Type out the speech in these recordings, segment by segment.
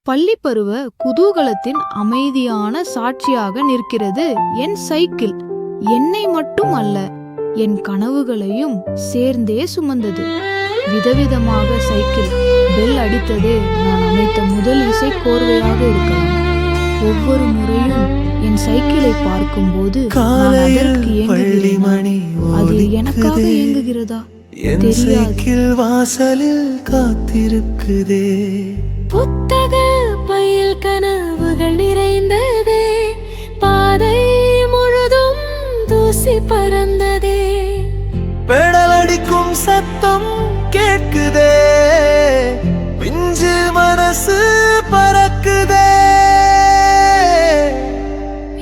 பள்ளிப்பருவ குதூகலத்தின் அமைதியான சாட்சியாக நிற்கிறது என் சைக்கிள். என்னை மட்டும் அல்ல, என் கனவுகளையும் சேர்ந்தே சுமந்தது. விதவிதமாக சைக்கிள் பெல் அடித்ததே நான் அமைத்த முதல் இசை கோர்வையாக இருக்கலாம். ஒவ்வொரு முறையும் என் சைக்கிளை பார்க்கும்போது நான் அதற்கு ஏங்குகிறேனா, அது எனக்காக இயங்குகிறதா தெரியாது. வாசலில் காத்திருக்குதே, புத்தக பையில் கனவுகள் நிறைந்ததே, பாதை முழுதும் தூசி பறந்ததே. பெடல் அடிக்கும் சத்தம் கேட்குதே, பிஞ்சு மனசு பறக்குதே.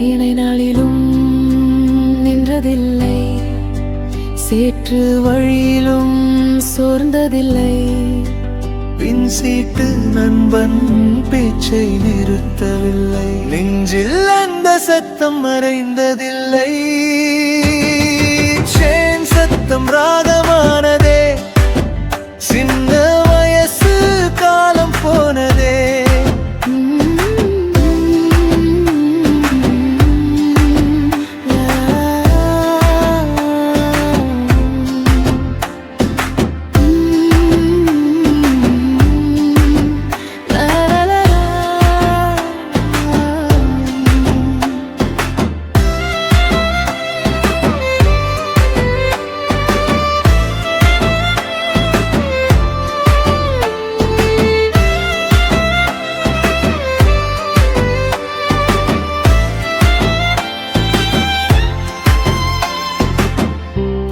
இணை நாளிலும் நின்றதில்லை, சேற்று வழியிலும் சோர்ந்ததில்லை. பின் சீட்டு நண்பன் பேச்சை நிறுத்தவில்லை, நெஞ்சில் அந்த சத்தம் மறைந்ததில்லை. சேன் சத்தம் ராகமானதே, சின்ன வயசு காலம் போனதே.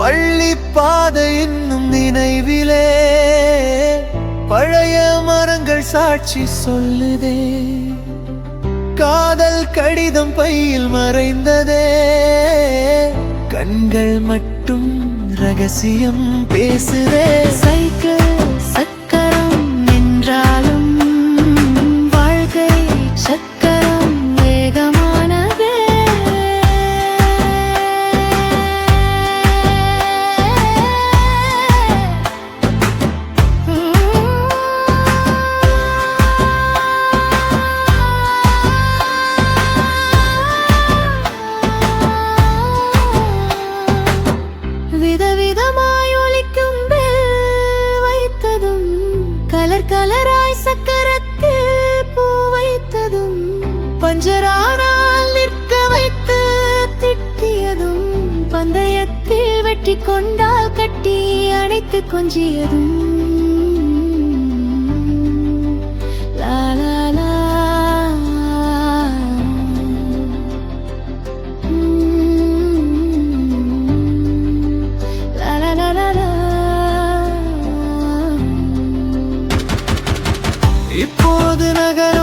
பள்ளி பாதை இன்னும் நினைவிலே, பழைய மரங்கள் சாட்சி சொல்லுதே. காதல் கடிதம் பையில் மறைந்ததே, கண்கள் மட்டும் ரகசியம் பேசுதே. சைக்கிள் சக்கரம் நின்றாலும் வாழ்க்கை சக்கரம் வேகமானதே. விதவிதமாய் ஒலிக்கும் பெல் வைத்ததும், கலர் கலராய் சக்கரத்தில் பூ வைத்ததும், பஞ்சரானால் நிற்க வைத்து திட்டியதும், பந்தயத்தில் வெற்றி கொண்டால் கட்டி அணைத்து கொஞ்சியதும். லா லா லா. இப்போது நகர